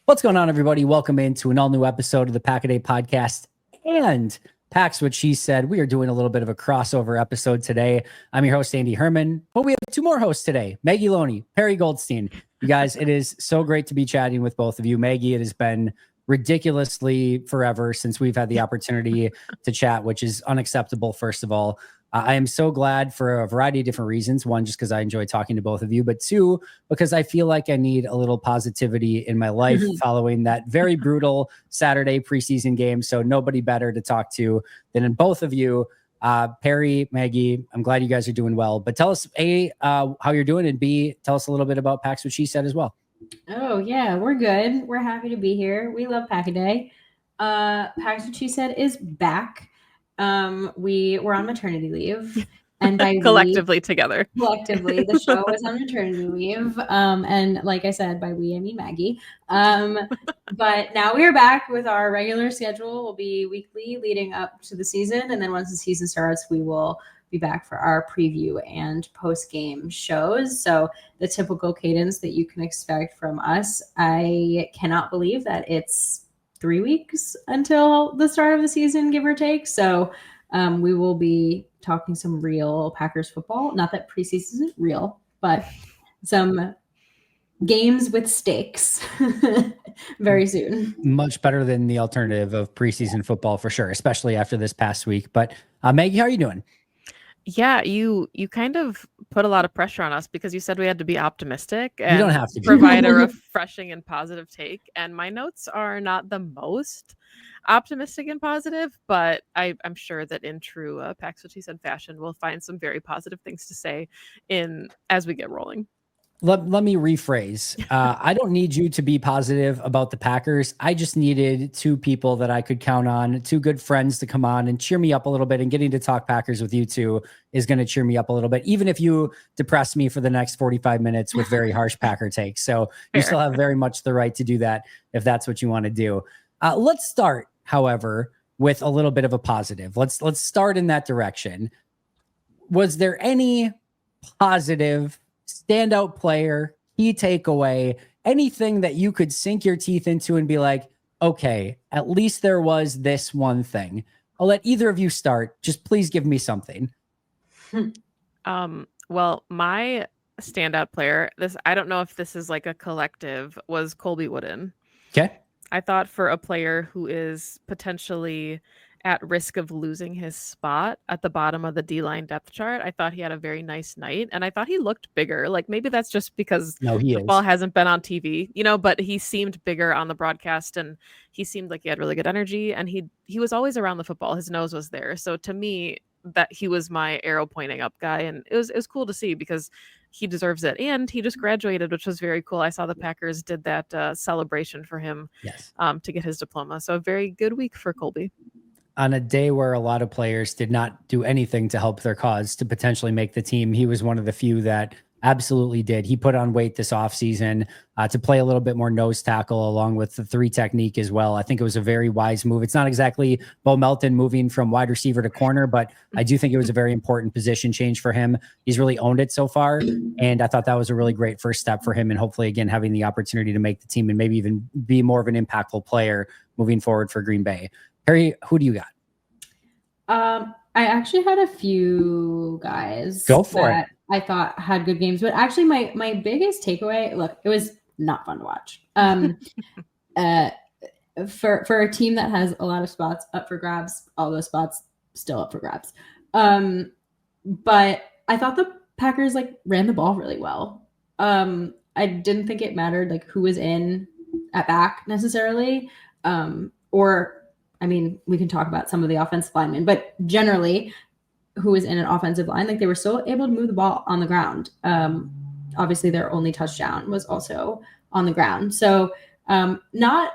What's going on, everybody? Welcome into an all-new episode of the Pack-A-Day podcast and Pax What She Said. We are doing a little bit of a crossover episode today. I'm your host, Andy Herman, but we have two more hosts today, Maggie Loney, Perri Goldstein. You guys, it is so great to be chatting with both of you. Maggie, it has been ridiculously forever since we've had the opportunity to chat, which is unacceptable, first of all. I am so glad for a variety of different reasons. One, just because I enjoy talking to both of you, but two, because I feel like I need a little positivity in my life following that very brutal Saturday preseason game. So nobody better to talk to than in both of you. Perri, Maggie, I'm glad you guys are doing well, but tell us A, how you're doing, and B, tell us a little bit about Pax What She Said as well. Oh yeah, we're good. We're happy to be here. We love Pack-A-Day. Pax What She Said is back. We were on maternity leave, and by collectively together. Collectively, the show was on maternity leave. And like I said, by we I mean Maggie. But now we are back with our regular schedule. We'll be weekly leading up to the season, and then once the season starts, we will be back for our preview and post-game shows. So the typical cadence that you can expect from us. I cannot believe that it's 3 weeks until the start of the season, give or take. So we will be talking some real Packers football. Not that preseason isn't real, but some games with stakes very soon. Much better than the alternative of preseason football for sure, especially after this past week. But Maggie, how are you doing? Yeah, you kind of put a lot of pressure on us because you said we had to be optimistic and you don't have to provide a refreshing and positive take. And my notes are not the most optimistic and positive, but I'm sure that in true Pax What She Said fashion, we'll find some very positive things to say as we get rolling. Let me rephrase. I don't need you to be positive about the Packers. I just needed two people that I could count on, two good friends to come on and cheer me up a little bit. And getting to talk Packers with you two is going to cheer me up a little bit, even if you depress me for the next 45 minutes with very harsh Packer takes. So you still have very much the right to do that if that's what you want to do. Let's start, however, with a little bit of a positive. Let's start in that direction. Was there any positive standout player, key takeaway, anything that you could sink your teeth into and be like, okay, at least there was this one thing? I'll let either of you start. Just please give me something. Well, my standout player, I don't know if this is like a collective, was Colby Wooden. Okay. I thought for a player who is potentially at risk of losing his spot at the bottom of the D-line depth chart, I thought he had a very nice night, and I thought he looked bigger. Like maybe that's just because football hasn't been on TV, but he seemed bigger on the broadcast, and he seemed like he had really good energy, and he was always around the football. His nose was there. So to me, that he was my arrow pointing up guy, and it was cool to see because he deserves it. And he just graduated, which was very cool. I saw the Packers did that celebration for him to get his diploma. So a very good week for Colby. On a day where a lot of players did not do anything to help their cause to potentially make the team, he was one of the few that absolutely did. He put on weight this offseason to play a little bit more nose tackle along with the 3 technique as well. I think it was a very wise move. It's not exactly Bo Melton moving from wide receiver to corner, but I do think it was a very important position change for him. He's really owned it so far, and I thought that was a really great first step for him, and hopefully, again, having the opportunity to make the team and maybe even be more of an impactful player moving forward for Green Bay. Perri, who do you got? I actually had a few guys Go for it. I thought had good games, but actually my biggest takeaway, look, it was not fun to watch. For a team that has a lot of spots up for grabs, all those spots still up for grabs. But I thought the Packers ran the ball really well. I didn't think it mattered who was in at back necessarily, I mean, we can talk about some of the offensive linemen, but generally who was in an offensive line, they were still able to move the ball on the ground. Obviously their only touchdown was also on the ground. So not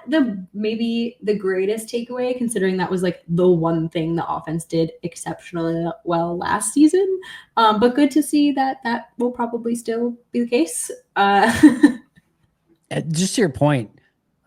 maybe the greatest takeaway, considering that was the one thing the offense did exceptionally well last season. But good to see that will probably still be the case. Just to your point,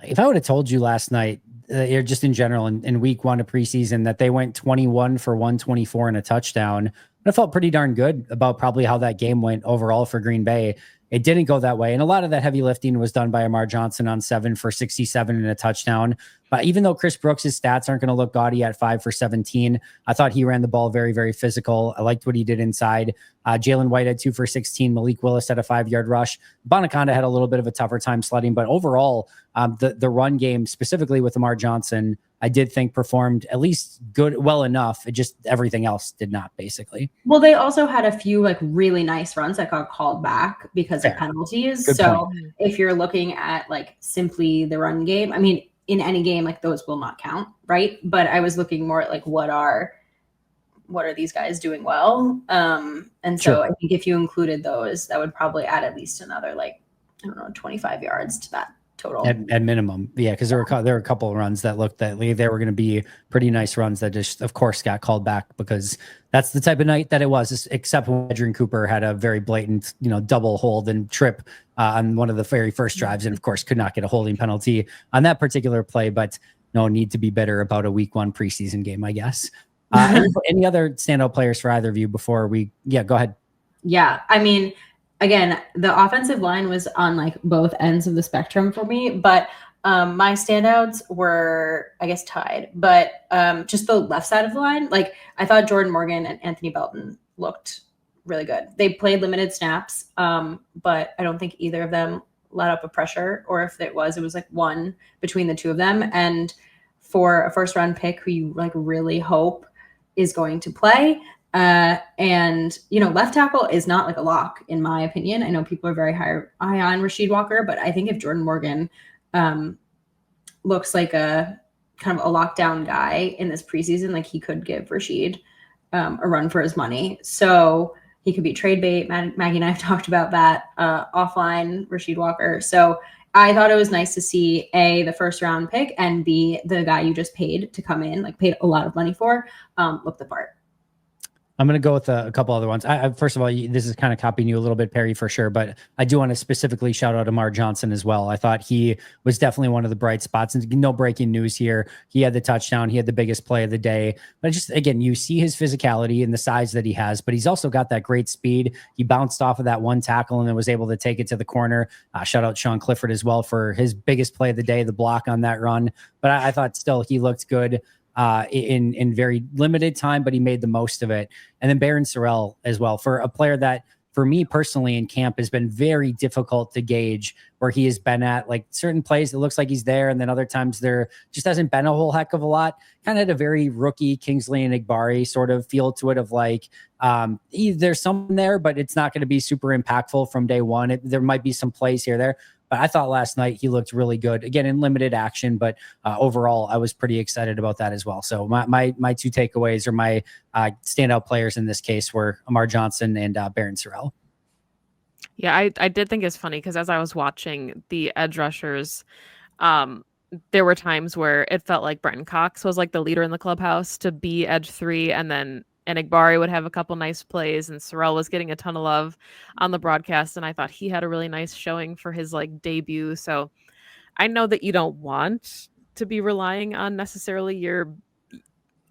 if I would have told you last night, just in general in week 1 of preseason, that they went 21 for 124 and a touchdown, I felt pretty darn good about probably how that game went overall for Green Bay. it didn't go that way. And a lot of that heavy lifting was done by Amar Johnson on 7 for 67 and a touchdown. But even though Chris Brooks' stats aren't going to look gaudy at 5 for 17, I thought he ran the ball very, very physical. I liked what he did inside. Jalen White had 2 for 16. Malik Willis had a 5-yard rush. Bonaconda had a little bit of a tougher time sledding, but overall, the run game, specifically with Amar Johnson, I did think performed at least well enough. It just everything else did not, basically. Well, they also had a few like really nice runs that got called back because of penalties. Good so point. If you're looking at like simply the run game, I mean, in any game, like those will not count, right? But I was looking more at like what are these guys doing well? And so I think if you included those, that would probably add at least another like, I don't know, 25 yards to that total at minimum. Yeah, because there were a couple of runs that looked that they were going to be pretty nice runs that just, of course, got called back because that's the type of night that it was. Except when Adrian Cooper had a very blatant, double hold and trip on one of the very first drives, and of course could not get a holding penalty on that particular play. But no need to be bitter about a week 1 preseason game, I guess. Any other standout players for either of you before we? Yeah, go ahead. Yeah, I mean, again, the offensive line was on like both ends of the spectrum for me, but my standouts were, I guess, tied. But just the left side of the line, like I thought Jordan Morgan and Anthony Belton looked really good. They played limited snaps, but I don't think either of them let up a pressure, or if it was like one between the two of them. And for a first round pick who you like really hope is going to play, and left tackle is not like a lock in my opinion. I know people are very high on Rasheed Walker, but I think if Jordan Morgan looks like a kind of a lockdown guy in this preseason, like he could give Rasheed a run for his money. So he could be trade bait. Maggie and I have talked about that offline, Rasheed Walker. So I thought it was nice to see A, the first round pick, and B, the guy you just paid to come in, like paid a lot of money for, look the part. I'm going to go with a couple other ones. First of all, this is kind of copying you a little bit, Perri, for sure, but I do want to specifically shout out Amar Johnson as well. I thought he was definitely one of the bright spots, and no breaking news here. He had the touchdown. He had the biggest play of the day. But just, again, you see his physicality and the size that he has, but he's also got that great speed. He bounced off of that one tackle and then was able to take it to the corner. Shout out Sean Clifford as well for his biggest play of the day, the block on that run. But I thought still he looked good. In very limited time, but he made the most of it. And then Barron Sorrell as well, for a player that, for me personally in camp, has been very difficult to gauge where he has been at. Like certain plays, it looks like he's there, and then other times there just hasn't been a whole heck of a lot. Kind of had a very rookie Kingsley and Igbari sort of feel to it of like, there's something there, but it's not going to be super impactful from day one. There might be some plays here or there. But I thought last night he looked really good, again, in limited action. But overall, I was pretty excited about that as well. So my two takeaways, or my standout players in this case, were Amar Johnson and Barron Sorrell. Yeah, I did think it's funny because as I was watching the edge rushers, there were times where it felt like Brenton Cox was like the leader in the clubhouse to be edge 3, and then Igbari would have a couple nice plays, and Sorrell was getting a ton of love on the broadcast, and I thought he had a really nice showing for his like debut. So I know that you don't want to be relying on necessarily your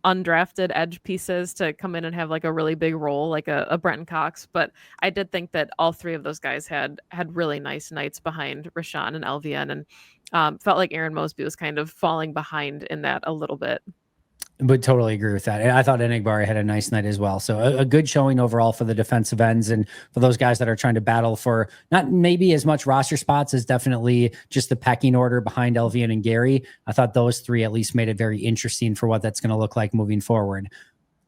undrafted edge pieces to come in and have like a really big role, like a Brenton Cox, but I did think that all 3 of those guys had really nice nights behind Rashawn and LVN, and felt like Aaron Mosby was kind of falling behind in that a little bit. Would totally agree with that. And I thought Igbari had a nice night as well. So a good showing overall for the defensive ends, and for those guys that are trying to battle for not maybe as much roster spots as definitely just the pecking order behind LVN and Gary. I thought those 3 at least made it very interesting for what that's going to look like moving forward.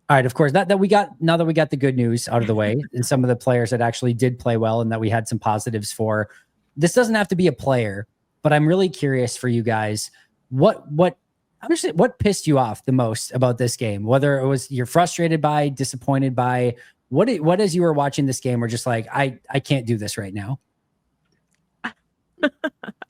All right, of course, now that we got the good news out of the way, and some of the players that actually did play well and that we had some positives for, this doesn't have to be a player, but I'm really curious for you guys, what pissed you off the most about this game? Whether it was you're frustrated by, disappointed by, what as you were watching this game were just like, I can't do this right now.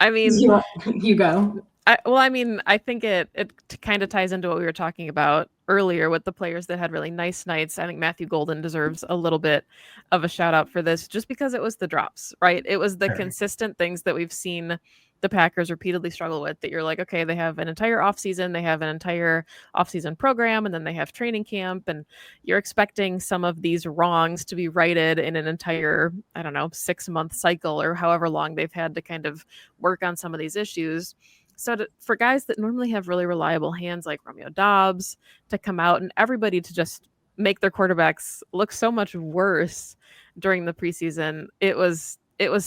I mean, you go. I think it kind of ties into what we were talking about earlier with the players that had really nice nights. I think Matthew Golden deserves a little bit of a shout out for this, just because it was the drops, right? It was the consistent things that we've seen the Packers repeatedly struggle with, that you're like, okay, they have an entire offseason, they have an entire offseason program, and then they have training camp, and you're expecting some of these wrongs to be righted in an entire, I don't know, 6-month cycle or however long they've had to kind of work on some of these issues. So for guys that normally have really reliable hands like Romeo Doubs to come out and everybody to just make their quarterbacks look so much worse during the preseason, it was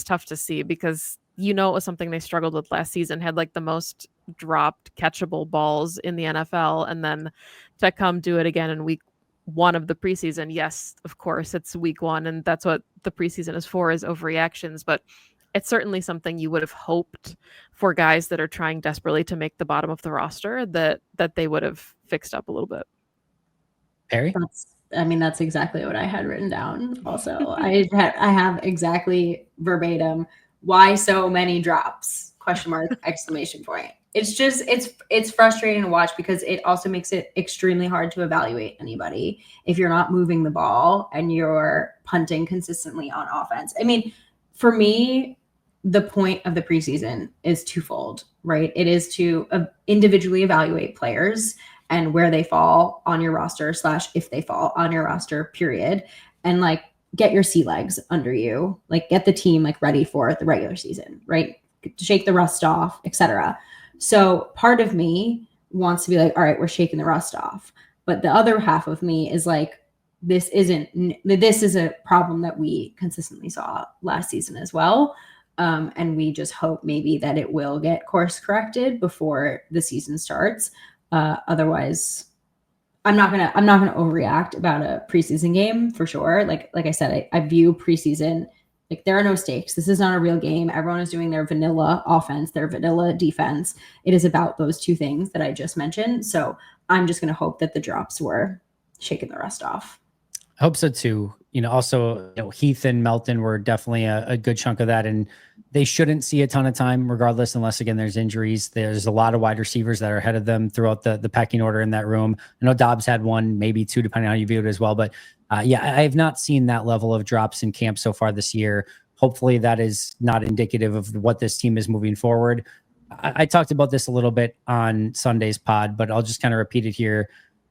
tough to see, because it was something they struggled with last season, had like the most dropped catchable balls in the NFL, and then to come do it again in week 1 of the preseason. Yes, of course, it's week 1, and that's what the preseason is for, is overreactions, but it's certainly something you would have hoped for guys that are trying desperately to make the bottom of the roster, that they would have fixed up a little bit. Perri? That's exactly what I had written down. Also, I have exactly verbatim, why so many drops? Question mark, exclamation point. It's just, it's frustrating to watch, because it also makes it extremely hard to evaluate anybody if you're not moving the ball and you're punting consistently on offense. I mean, for me, the point of the preseason is twofold, right? It is to individually evaluate players and where they fall on your roster / if they fall on your roster, period. And like, get your sea legs under you, like get the team like ready for the regular season, right? Shake the rust off, etc. So part of me wants to be like, all right, we're shaking the rust off. But the other half of me is like, this is a problem that we consistently saw last season as well. And we just hope maybe that it will get course corrected before the season starts. Otherwise, I'm not gonna overreact about a preseason game for sure. Like I said, I view preseason like there are no stakes. This is not a real game. Everyone is doing their vanilla offense, their vanilla defense. It is about those two things that I just mentioned. So I'm just gonna hope that the drops were shaking the rust off. I hope so too. Also, Heath and Melton were definitely a good chunk of that, and they shouldn't see a ton of time regardless, unless again there's injuries. There's a lot of wide receivers that are ahead of them throughout the pecking order in that room. I know Dobbs had 1, maybe 2, depending on how you view it as well. But I have not seen that level of drops in camp so far this year. Hopefully that is not indicative of what this team is moving forward. I talked about this a little bit on Sunday's pod, but I'll just kind of repeat it here.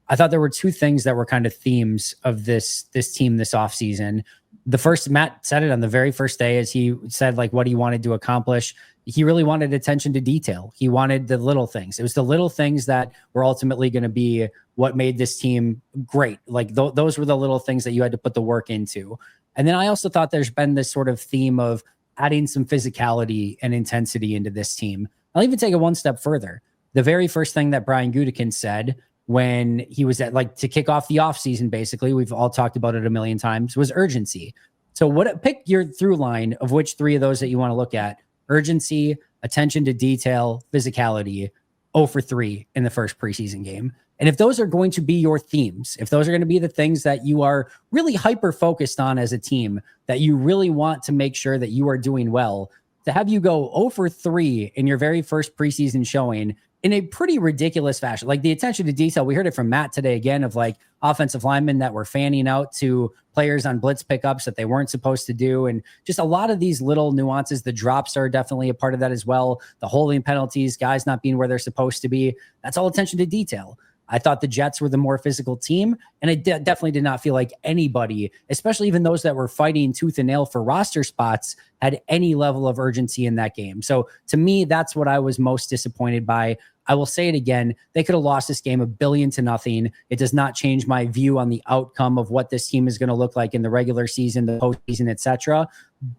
I thought there were 2 things that were kind of themes of this team this offseason. The first, Matt said it on the very first day, as he said, like, what he wanted to accomplish. He really wanted attention to detail. He wanted the little things. It was the little things that were ultimately going to be what made this team great. Like those were the little things that you had to put the work into. And then I also thought there's been this sort of theme of adding some physicality and intensity into this team. I'll even take it one step further. The very first thing that Brian Gutekunst said when he was to kick off the offseason, basically, we've all talked about it a million times, was urgency. So pick your through line of which 3 of those that you want to look at: urgency, attention to detail, physicality. 0 for 3 in the first preseason game. And if those are going to be your themes, if those are going to be the things that you are really hyper focused on as a team, that you really want to make sure that you are doing well, to have you go 0 for 3 in your very first preseason showing in a pretty ridiculous fashion. Like the attention to detail, we heard it from Matt today again, of like offensive linemen that were fanning out to players on blitz pickups that they weren't supposed to do. And just a lot of these little nuances. The drops are definitely a part of that as well. The holding penalties, guys not being where they're supposed to be. That's all attention to detail. I thought the Jets were the more physical team, and I definitely did not feel like anybody, especially even those that were fighting tooth and nail for roster spots, had any level of urgency in that game. So to me, that's what I was most disappointed by. I will say it again. They could have lost this game 1-0. It does not change my view on the outcome of what this team is going to look like in the regular season, the postseason, etc.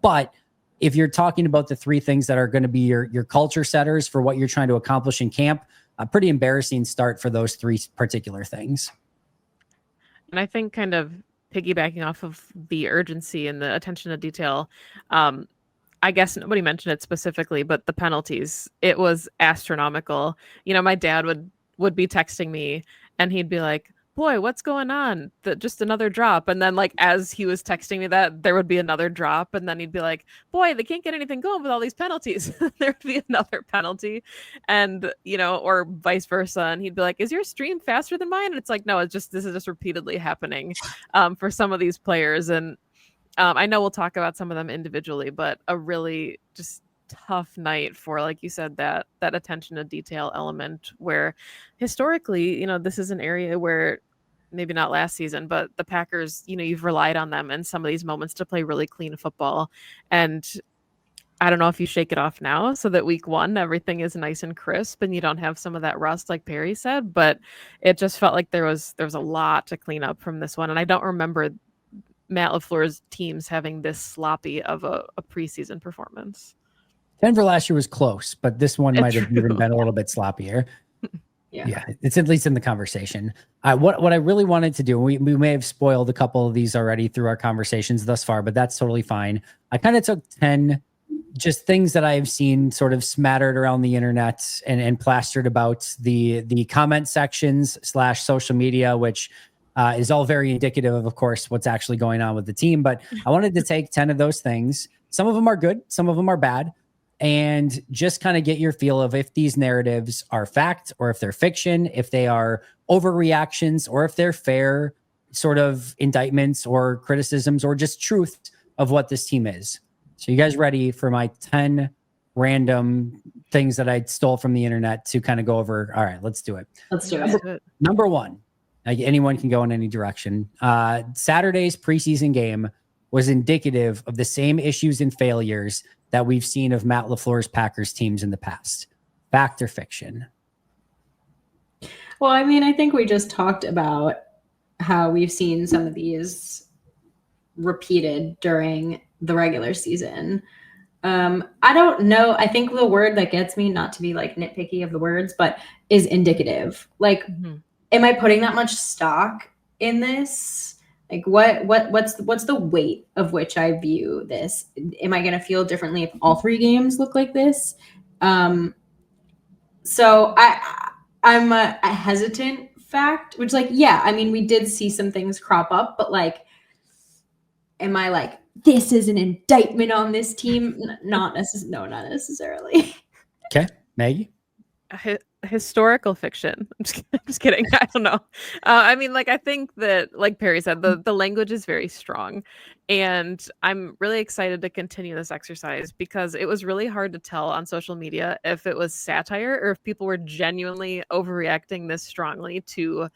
But if you're talking about the 3 things that are going to be your culture setters for what you're trying to accomplish in camp, a pretty embarrassing start for those 3 particular things. And I think, kind of piggybacking off of the urgency and the attention to detail, I guess nobody mentioned it specifically, but the penalties, it was astronomical. My dad would be texting me and he'd be like, boy, what's going on? Just another drop. And then, like, as he was texting me that, there would be another drop. And then he'd be like, boy, they can't get anything going with all these penalties. There would be another penalty. And, or vice versa. And he'd be like, is your stream faster than mine? And it's like, no, this is just repeatedly happening for some of these players. And I know we'll talk about some of them individually, but a really just tough night for, like you said, that attention to detail element, where historically, this is an area where maybe not last season, but the Packers, you've relied on them in some of these moments to play really clean football. And I don't know if you shake it off now so that week 1, everything is nice and crisp and you don't have some of that rust like Perri said, but it just felt like there was a lot to clean up from this one. And I don't remember Matt LaFleur's teams having this sloppy of a preseason performance. Denver last year was close, but this one might have even been a little bit sloppier. Yeah, it's at least in the conversation. What I really wanted to do, we may have spoiled a couple of these already through our conversations thus far, but that's totally fine. I kind of took 10 just things that I have seen sort of smattered around the internet and plastered about the comment sections / social media, which is all very indicative of course, what's actually going on with the team. But I wanted to take 10 of those things. Some of them are good, some of them are bad, and just kind of get your feel of if these narratives are fact or if they're fiction, if they are overreactions or if they're fair sort of indictments or criticisms or just truth of what this team is. So you guys ready for my 10 random things that I stole from the internet to kind of go over? All right, let's do it. Let's do it. Number 1, anyone can go in any direction. Saturday's preseason game was indicative of the same issues and failures that we've seen of Matt LaFleur's Packers teams in the past. Fact or fiction? Well, I mean, I think we just talked about how we've seen some of these repeated during the regular season. I don't know. I think the word that gets me, not to be like nitpicky of the words, but is indicative. Like, am I putting that much stock in this? Like what's the weight of which I view this? Am I going to feel differently if all 3 games look like this? So I'm a hesitant fact, which like, yeah, I mean, we did see some things crop up, but like, am I like, this is an indictment on this team? Not necessarily. Okay, Maggie? Historical fiction. I'm just kidding. I don't know. I mean, like, I think that, like Perri said, the language is very strong, and I'm really excited to continue this exercise because it was really hard to tell on social media if it was satire or if people were genuinely overreacting this strongly to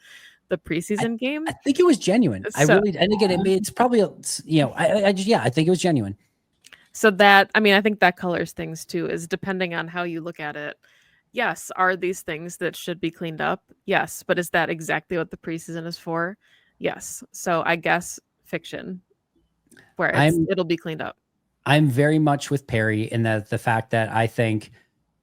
the preseason game. I think it was genuine. And again, it's probably, I think it was genuine. So that, I mean, I think that colors things too, is depending on how you look at it. Yes, are these things that should be cleaned up? Yes, but is that exactly what the preseason is for? Yes. So I guess fiction, where it'll be cleaned up. I'm very much with Perri in the fact that I think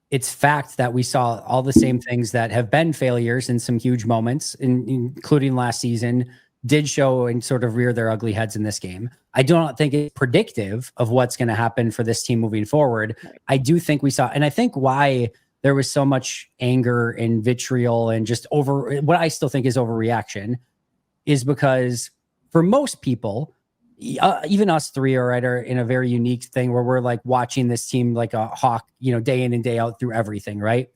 it's fact that we saw all the same things that have been failures in some huge moments, including last season, did show and sort of rear their ugly heads in this game. I do not think it's predictive of what's going to happen for this team moving forward. I do think we saw, and I think why there was so much anger and vitriol and just what I still think is overreaction is because for most people, even us 3 are in a very unique thing where we're like watching this team like a hawk, day in and day out through everything. Right.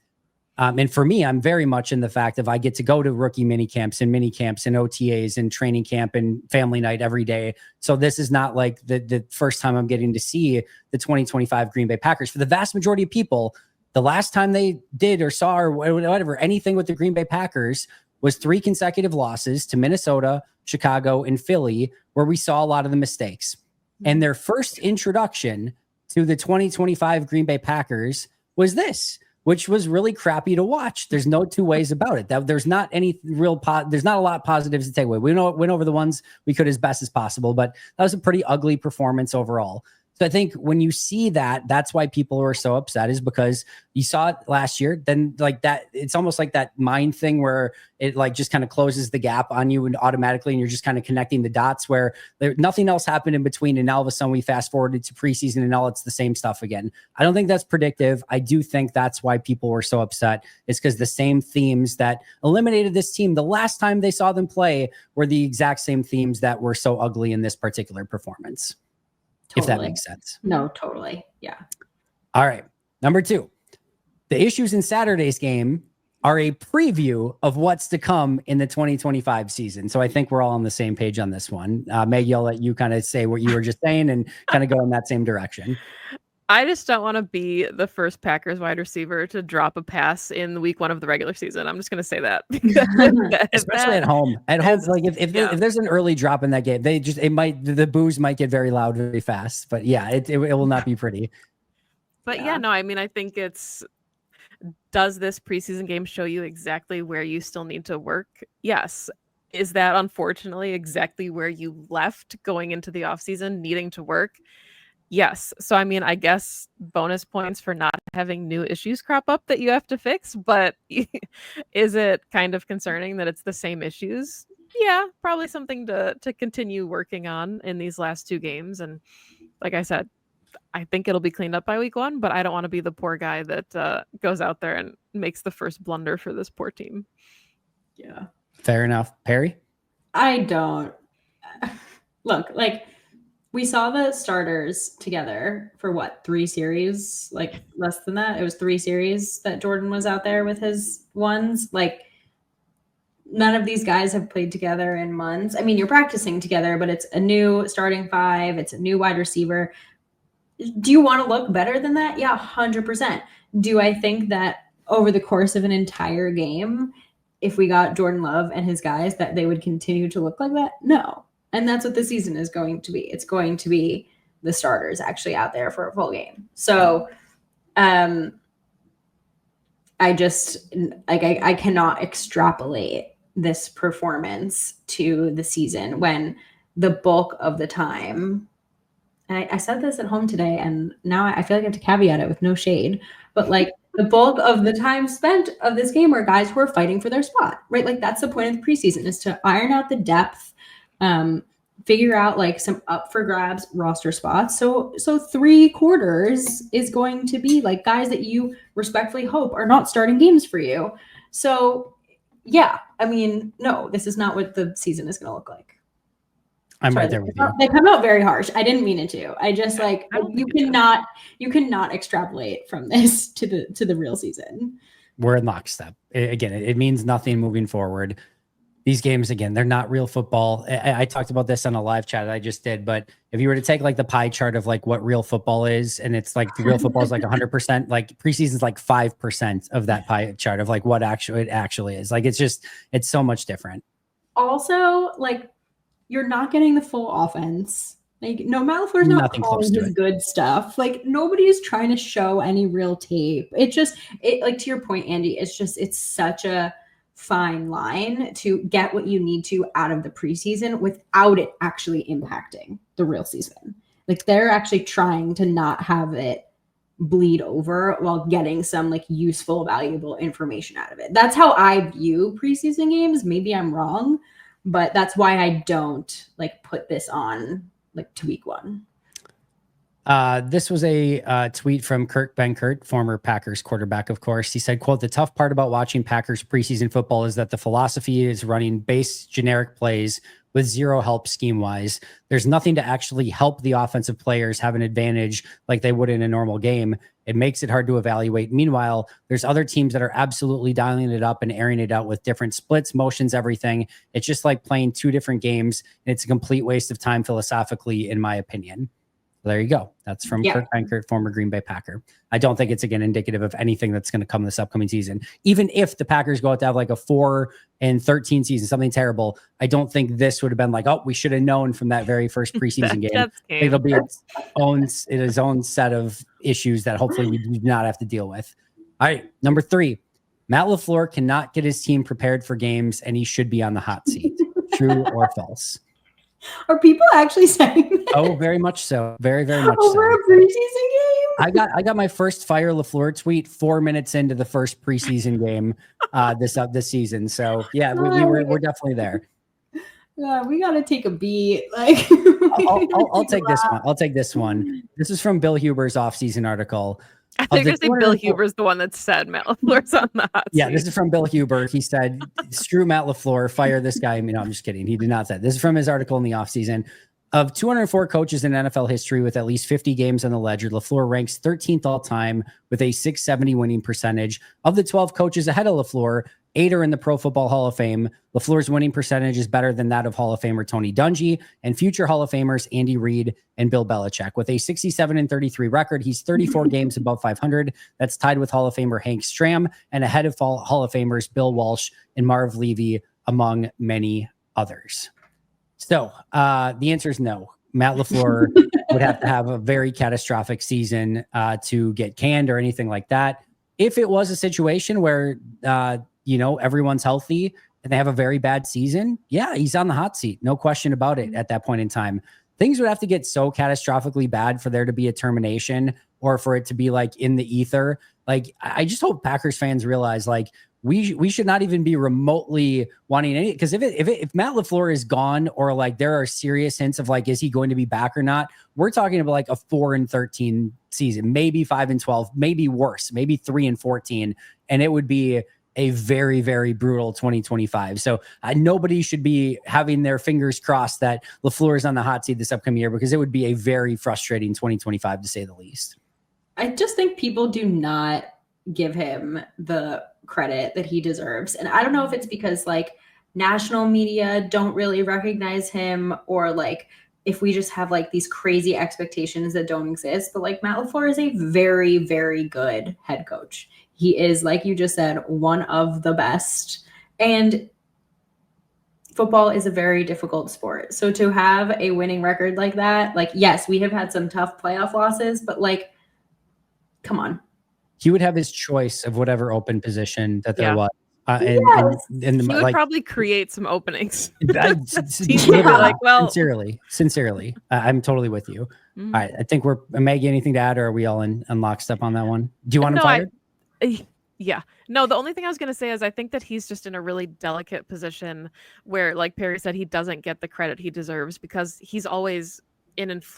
And for me, I'm very much in the fact of I get to go to rookie mini camps and OTAs and training camp and family night every day. So this is not like the first time I'm getting to see the 2025 Green Bay Packers. For the vast majority of people, the last time they did or saw or whatever, anything with the Green Bay Packers was 3 consecutive losses to Minnesota, Chicago, and Philly, where we saw a lot of the mistakes. And their first introduction to the 2025 Green Bay Packers was this, which was really crappy to watch. There's no 2 ways about it. There's not any there's not a lot of positives to take away. We went over the ones we could as best as possible, but that was a pretty ugly performance overall. So I think when you see that, that's why people are so upset, is because you saw it last year. Then like that, it's almost like that mind thing where it like just kind of closes the gap on you and automatically, and you're just kind of connecting the dots where nothing else happened in between. And now all of a sudden we fast forwarded to preseason and now it's the same stuff again. I don't think that's predictive. I do think that's why people were so upset. It's because the same themes that eliminated this team the last time they saw them play were the exact same themes that were so ugly in this particular performance. Totally. If that makes sense. No, totally. Yeah. All right. Number 2, the issues in Saturday's game are a preview of what's to come in the 2025 season. So I think we're all on the same page on this one. Maggie, I'll let you kind of say what you were just saying and kind of go in that same direction. I just don't want to be the first Packers wide receiver to drop a pass in week 1 of the regular season. I'm just going to say that. Especially at home. At home, like if there's an early drop in that game, the boos might get very loud very fast. But yeah, it will not be pretty. But yeah, no, I mean, I think does this preseason game show you exactly where you still need to work? Yes. Is that unfortunately exactly where you left going into the offseason needing to work? Yes. So, I mean, I guess bonus points for not having new issues crop up that you have to fix, but is it kind of concerning that it's the same issues? Yeah, probably something to continue working on in these last 2 games. And like I said, I think it'll be cleaned up by week 1, but I don't want to be the poor guy that goes out there and makes the first blunder for this poor team. Yeah. Fair enough. Perri? I don't. Look, like, we saw the starters together for 3 series? Like less than that. It was 3 series that Jordan was out there with his ones. Like none of these guys have played together in months. I mean, you're practicing together, but it's a new starting 5. It's a new wide receiver. Do you want to look better than that? Yeah, 100%. Do I think that over the course of an entire game, if we got Jordan Love and his guys, that they would continue to look like that? No. And that's what the season is going to be. It's going to be the starters actually out there for a full game. So I just I cannot extrapolate this performance to the season when the bulk of the time, and I said this at home today, and now I feel like I have to caveat it with no shade, but like the bulk of the time spent of this game were guys who are fighting for their spot, right? Like that's the point of the preseason, is to iron out the depth, figure out like some up for grabs roster spots. So 3 quarters is going to be like guys that you respectfully hope are not starting games for you. So yeah, I mean, no, this is not what the season is going to look like. I'm right there with you. They come out very harsh. I didn't mean it to. I just like you cannot extrapolate from this to the real season. We're in lockstep. Again, it means nothing moving forward. These games, again, they're not real football. I talked about this on a live chat I just did, but if you were to take like the pie chart of like what real football is, and it's like the real football is like 100%, like preseason is like 5% of that pie chart of like what it actually is. Like it's so much different. Also, like you're not getting the full offense. Like no, LaFleur's not calling his good stuff. Like nobody's trying to show any real tape. It like to your point, Andy, it's such a fine line to get what you need to out of the preseason without it actually impacting the real season. Like they're actually trying to not have it bleed over while getting some like useful, valuable information out of it. That's how I view preseason games. Maybe I'm wrong, but that's why I don't like put this on like to week 1. This was a tweet from Kurt Benkert, former Packers quarterback, of course. He said, quote, "The tough part about watching Packers preseason football is that the philosophy is running base generic plays with zero help scheme-wise. There's nothing to actually help the offensive players have an advantage like they would in a normal game. It makes it hard to evaluate. Meanwhile, there's other teams that are absolutely dialing it up and airing it out with different splits, motions, everything. It's just like playing 2 different games, and it's a complete waste of time philosophically, in my opinion." There you go. That's from Kurt Benkert, former Green Bay Packer. I don't think it's, again, indicative of anything that's going to come this upcoming season. Even if the Packers go out to have like a 4-13 season, something terrible, I don't think this would have been like, oh, we should have known from that very first preseason game. It'll be its own set of issues that hopefully we do not have to deal with. All right, number 3. Matt LaFleur cannot get his team prepared for games, and he should be on the hot seat. True or false? Are people actually saying that? Oh, very much so. Very, very much over so. A preseason game? I got my first fire LaFleur tweet 4 minutes into the first preseason game this season. So yeah, we're definitely there. Yeah, we got to take a beat. Like I'll take this one. I'll take this one. This is from Bill Huber's offseason article. I think I say Bill Huber's the one that said Matt LaFleur's on the hot seat. Yeah, this is from Bill Huber. He said, screw Matt LaFleur, fire this guy. I mean, no, I'm just kidding. He did not say that. This is from his article in the offseason. Of 204 coaches in NFL history with at least 50 games on the ledger, LaFleur ranks 13th all time with a 670 winning percentage. Of the 12 coaches ahead of LaFleur, 8 are in the Pro Football Hall of Fame. LaFleur's winning percentage is better than that of Hall of Famer Tony Dungy and future Hall of Famers Andy Reid and Bill Belichick. With a 67-33 record, he's 34 games above 500. That's tied with Hall of Famer Hank Stram and ahead of Hall of Famers Bill Walsh and Marv Levy, among many others. So the answer is no. Matt LaFleur would have to have a very catastrophic season to get canned or anything like that. If it was a situation where everyone's healthy and they have a very bad season, yeah, he's on the hot seat. No question about it at that point in time. Things would have to get so catastrophically bad for there to be a termination or for it to be like in the ether. Like, I just hope Packers fans realize, like, we should not even be remotely wanting any, because if Matt LaFleur is gone or like there are serious hints of like, is he going to be back or not? We're talking about like a 4-13 season, maybe 5-12, maybe worse, maybe 3-14. And it would be a very, very brutal 2025. So nobody should be having their fingers crossed that LaFleur is on the hot seat this upcoming year, because it would be a very frustrating 2025 to say the least. I just think people do not give him the credit that he deserves. And I don't know if it's because like national media don't really recognize him, or like if we just have like these crazy expectations that don't exist. But like Matt LaFleur is a very, very good head coach. He is, like you just said, one of the best. And football is a very difficult sport. So to have a winning record like that, like, yes, we have had some tough playoff losses, but like, come on. He would have his choice of whatever open position that there was. He would probably create some openings. Sincerely, I'm totally with you. Mm-hmm. All right, I think we're Maggie. Anything to add, or are we all in lockstep on that one? Do you want to fired? Yeah. No, the only thing I was going to say is I think that he's just in a really delicate position where, like Perri said, he doesn't get the credit he deserves because he's always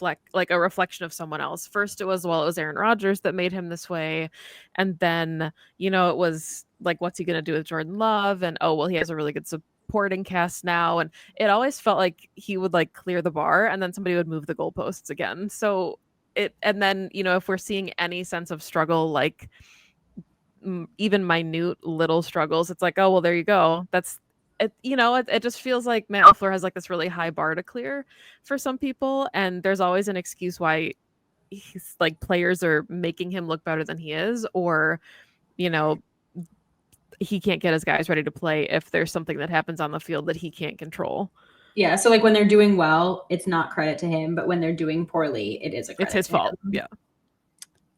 like a reflection of someone else. First it was Aaron Rodgers that made him this way, and then it was like, what's he gonna do with Jordan Love, and he has a really good supporting cast now, and it always felt like he would like clear the bar and then somebody would move the goalposts again. So and then if we're seeing any sense of struggle, like even minute little struggles, it's like, oh well, there you go, that's it. It just feels like Matt LaFleur has like this really high bar to clear for some people, and there's always an excuse why he's like players are making him look better than he is, or he can't get his guys ready to play if there's something that happens on the field that he can't control. Yeah, so like when they're doing well, it's not credit to him, but when they're doing poorly, it is it's his fault. Yeah.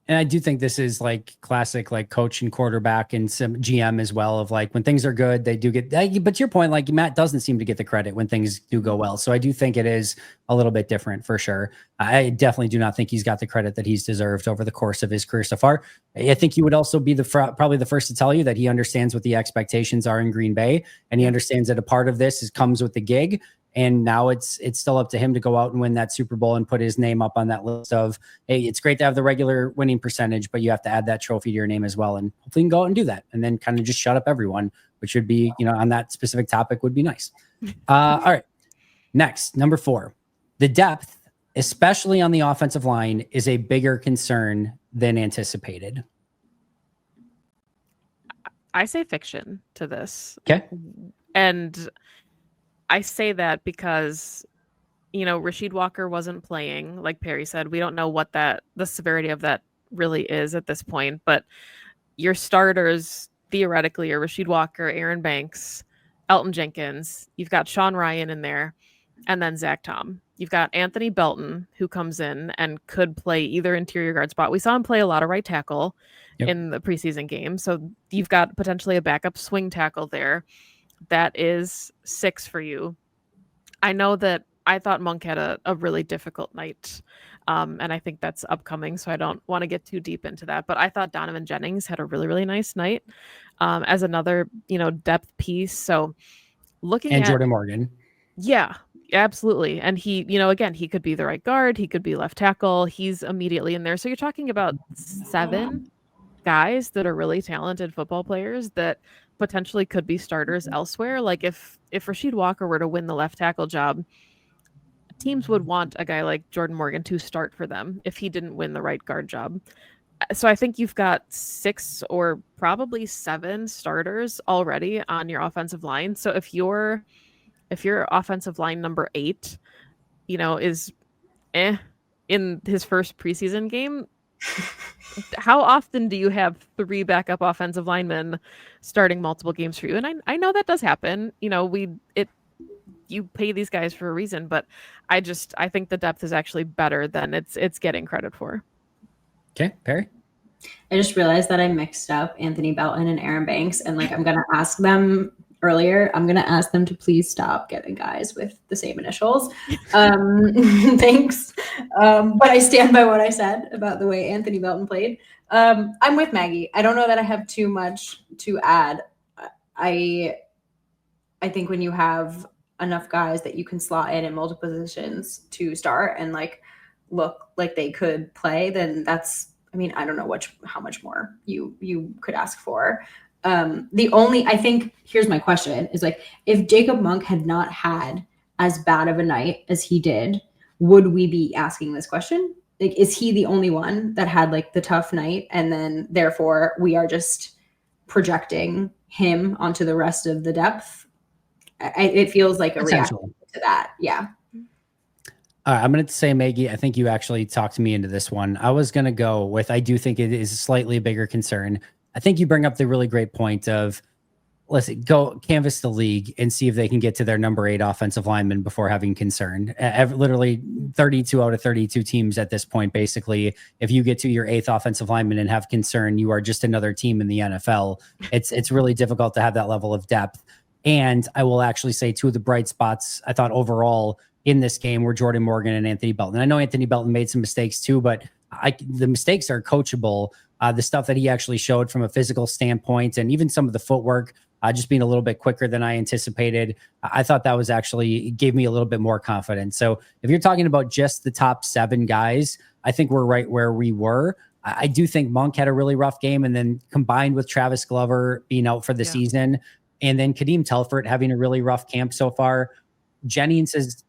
And I do think this is like classic, like coach and quarterback and some GM as well, of like when things are good, they do get, but to your point, like Matt doesn't seem to get the credit when things do go well. So I do think it is a little bit different for sure. I definitely do not think he's got the credit that he's deserved over the course of his career so far. I think he would also be probably the first to tell you that he understands what the expectations are in Green Bay. And he understands that a part of this comes with the gig. And now it's still up to him to go out and win that Super Bowl and put his name up on that list of, hey, it's great to have the regular winning percentage, but you have to add that trophy to your name as well. And hopefully you can go out and do that. And then kind of just shut up everyone, which would be, on that specific topic would be nice. All right. Next, number 4, the depth, especially on the offensive line, is a bigger concern than anticipated. I say fiction to this. Okay. And I say that because, Rasheed Walker wasn't playing, like Perri said. We don't know what the severity of that really is at this point, but your starters theoretically are Rasheed Walker, Aaron Banks, Elton Jenkins. You've got Sean Ryan in there, and then Zach Tom. You've got Anthony Belton, who comes in and could play either interior guard spot. We saw him play a lot of right tackle in the preseason game. So you've got potentially a backup swing tackle there. That is 6 for you. I know that I thought Monk had a really difficult night, and I think that's upcoming, so I don't want to get too deep into that. But I thought Donovan Jennings had a really, really nice night as another, depth piece. So looking at Jordan Morgan. Yeah, absolutely. And he, again, he could be the right guard. He could be left tackle. He's immediately in there. So you're talking about 7 guys that are really talented football players that potentially could be starters elsewhere. Like if Rasheed Walker were to win the left tackle job, teams would want a guy like Jordan Morgan to start for them if he didn't win the right guard job. So I think you've got 6 or probably 7 starters already on your offensive line. So if your offensive line number 8, is in his first preseason game, how often do you have 3 backup offensive linemen starting multiple games for you? And I know that does happen. You pay these guys for a reason, but I think the depth is actually better than it's getting credit for. Okay, Perri? I just realized that I mixed up Anthony Belton and Aaron Banks, and I'm going to ask them earlier. I'm going to ask them to please stop getting guys with the same initials. Thanks. But I stand by what I said about the way Anthony Belton played. I'm with Maggie. I don't know that I have too much to add. I think when you have enough guys that you can slot in multiple positions to start and look like they could play, then that's, I don't know how much more you could ask for. I think here's my question is if Jacob Monk had not had as bad of a night as he did, would we be asking this question? Is he the only one that had the tough night, and then therefore we are just projecting him onto the rest of the depth? It feels like a reaction to that. Yeah. All right, I'm going to say, Maggie, I think you actually talked me into this one. I was going to go with, I do think it is a slightly bigger concern. I think you bring up the really great point of, listen, go canvas the league and see if they can get to their number 8 offensive lineman before having concern. Literally 32 out of 32 teams at this point, basically, if you get to your 8th offensive lineman and have concern, you are just another team in the NFL. It's really difficult to have that level of depth. And I will actually say 2 of the bright spots I thought overall in this game were Jordan Morgan and Anthony Belton. And I know Anthony Belton made some mistakes too, but the mistakes are coachable. The stuff that he actually showed from a physical standpoint and even some of the footwork, just being a little bit quicker than I anticipated, I thought that was actually gave me a little bit more confidence. So if you're talking about just the top 7 guys, I think we're right where we were. I do think Monk had a really rough game, and then combined with Travis Glover being out for the season, and then Kadeem Telford having a really rough camp so far. Jennings has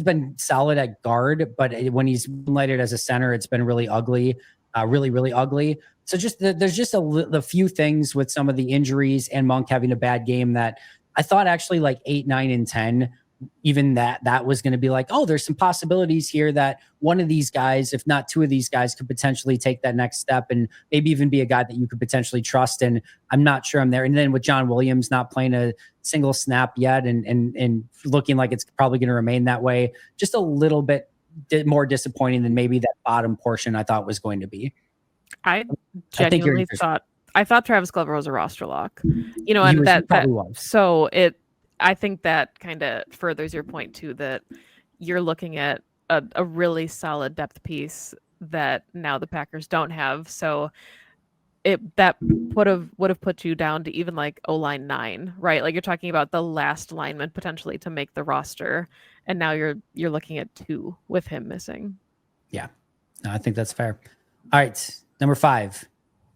been solid at guard, but when he's lighted as a center, it's been really ugly, really ugly. So there's just a few things with some of the injuries and Monk having a bad game that I thought actually 8, 9, and 10, even that was going to be there's some possibilities here that one of these guys, if not 2 of these guys, could potentially take that next step and maybe even be a guy that you could potentially trust. And I'm not sure I'm there. And then with John Williams not playing a single snap yet and looking like it's probably going to remain that way, just a little bit more disappointing than maybe that bottom portion I thought was going to be. I genuinely thought Travis Glover was a roster lock, and that was. So I think that kind of furthers your point too, that you're looking at a really solid depth piece that now the Packers don't have. So that would have put you down to even O-line 9, right? You're talking about the last lineman potentially to make the roster, and now you're looking at 2 with him missing. Yeah, no, I think that's fair. All right, number 5.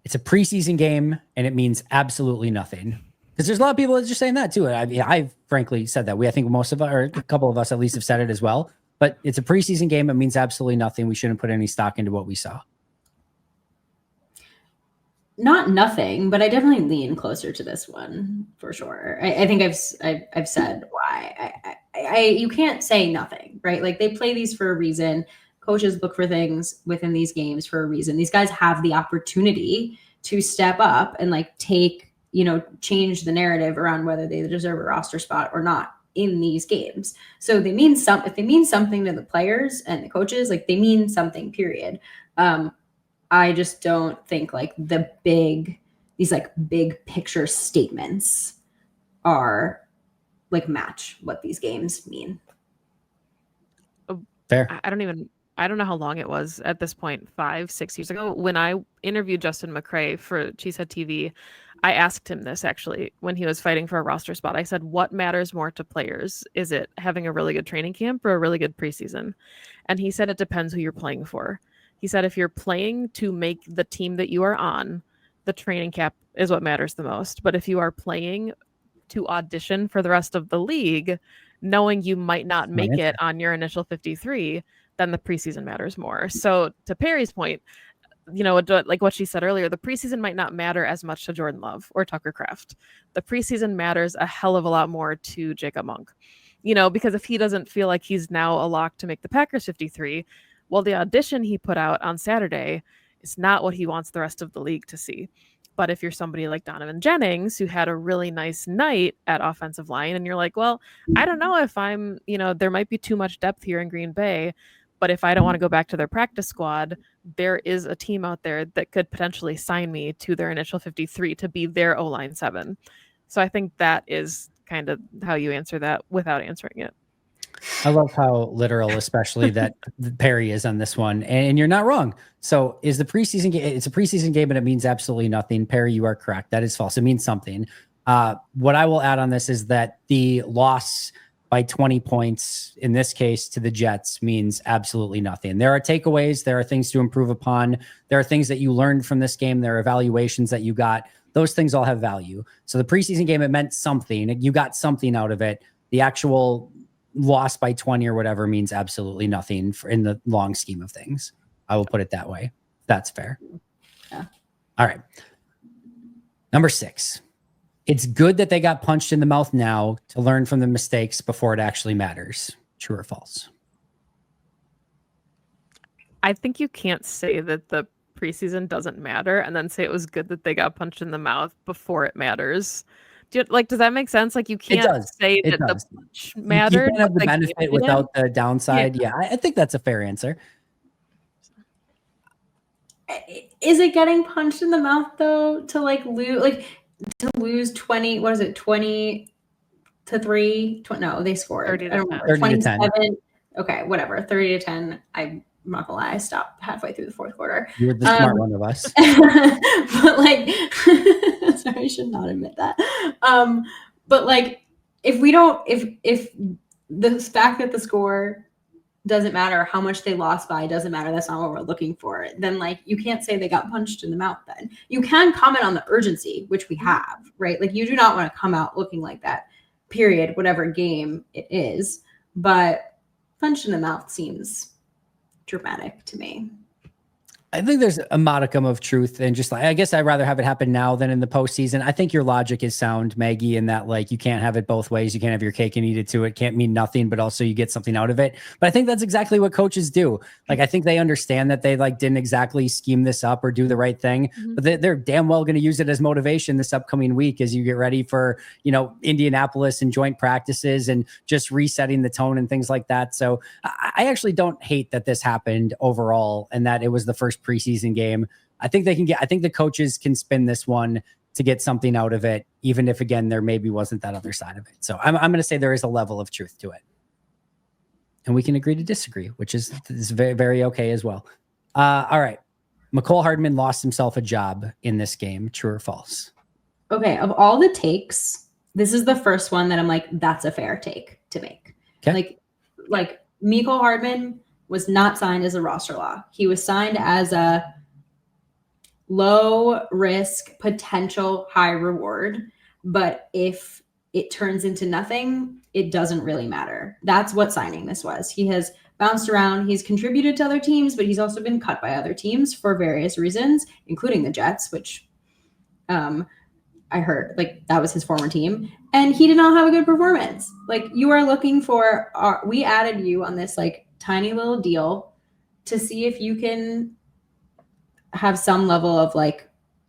It's a preseason game, and it means absolutely nothing. Because there's a lot of people that are just saying that too. I've frankly said that. I think most of us, or a couple of us at least, have said it as well. But it's a preseason game. It means absolutely nothing. We shouldn't put any stock into what we saw. Not nothing, but I definitely lean closer to this one for sure. I think I've said why. You can't say nothing, right? They play these for a reason. Coaches look for things within these games for a reason. These guys have the opportunity to step up and change the narrative around whether they deserve a roster spot or not in these games. So if they mean something to the players and the coaches, they mean something, period. I just don't think these big picture statements are match what these games mean. Fair. I don't know how long it was at this point, 5-6 years ago, when I interviewed Justin McCray for She Said TV. I asked him this actually when he was fighting for a roster spot. I said, what matters more to players? Is it having a really good training camp or a really good preseason? And he said, it depends who you're playing for. He said, if you're playing to make the team that you are on, the training camp is what matters the most. But if you are playing to audition for the rest of the league, knowing you might not make it on your initial 53, then the preseason matters more. So to Perri's point, like what she said earlier, the preseason might not matter as much to Jordan Love or Tucker Kraft. The preseason matters a hell of a lot more to Jacob Monk, because if he doesn't feel like he's now a lock to make the Packers 53, well, the audition he put out on Saturday is not what he wants the rest of the league to see. But if you're somebody like Donovan Jennings, who had a really nice night at offensive line, and you're like, well, I don't know if I'm, there might be too much depth here in Green Bay, but if I don't want to go back to their practice squad, there is a team out there that could potentially sign me to their initial 53 to be their O-line 7. So I think that is kind of how you answer that without answering it. I love how literal, especially that Perri is on this one, and you're not wrong. So is the preseason game? It's a preseason game, and it means absolutely nothing. Perri, you are correct. That is false. It means something. What I will add on this is that the loss by 20 points, in this case, to the Jets means absolutely nothing. There are takeaways. There are things to improve upon. There are things that you learned from this game. There are evaluations that you got. Those things all have value. So the preseason game, it meant something. You got something out of it. The actual loss by 20 or whatever means absolutely nothing in the long scheme of things. I will put it that way. That's fair. Yeah. All right. Number 6. It's good that they got punched in the mouth now to learn from the mistakes before it actually matters. True or false? I think you can't say that the preseason doesn't matter and then say it was good that they got punched in the mouth before it matters. Does that make sense? Like, you can't say that the punch mattered. You can't have the benefit without the downside. Yeah, I think that's a fair answer. Is it getting punched in the mouth though to lose 20? What is it? 20 to 3? No, they scored 30 to 10. 27. Okay, whatever. 30 to 10. I'm not gonna lie, I stopped halfway through the fourth quarter. You were the smart one of us. But sorry, I should not admit that. But if the fact that the score doesn't matter, how much they lost by doesn't matter, that's not what we're looking for, then you can't say they got punched in the mouth. Then you can comment on the urgency, which we have, right? You do not want to come out looking like that, period, whatever game it is. But punched in the mouth seems dramatic to me. I think there's a modicum of truth, and I guess I'd rather have it happen now than in the postseason. I think your logic is sound, Maggie, in that you can't have it both ways. You can't have your cake and eat it too. It can't mean nothing, but also you get something out of it. But I think that's exactly what coaches do. I think they understand that they didn't exactly scheme this up or do the right thing, but they're damn well going to use it as motivation this upcoming week as you get ready for, Indianapolis and joint practices and just resetting the tone and things like that. So I actually don't hate that this happened overall and that it was the first preseason game. I think the coaches can spin this one to get something out of it, even if again there maybe wasn't that other side of it. So I'm going to say there is a level of truth to it, and we can agree to disagree, which is very, very okay as well. All right, Mecole Hardman lost himself a job in this game. True or false? Okay, of all the takes, this is the first one that I'm like, that's a fair take to make. Okay. Mecole Hardman was not signed as a roster lock. He was signed as a low risk, potential high reward. But if it turns into nothing, it doesn't really matter. That's what signing this was. He has bounced around. He's contributed to other teams, but he's also been cut by other teams for various reasons, including the Jets, which I heard that was his former team. And he did not have a good performance. You are looking for, we added you on this tiny little deal to see if you can have some level of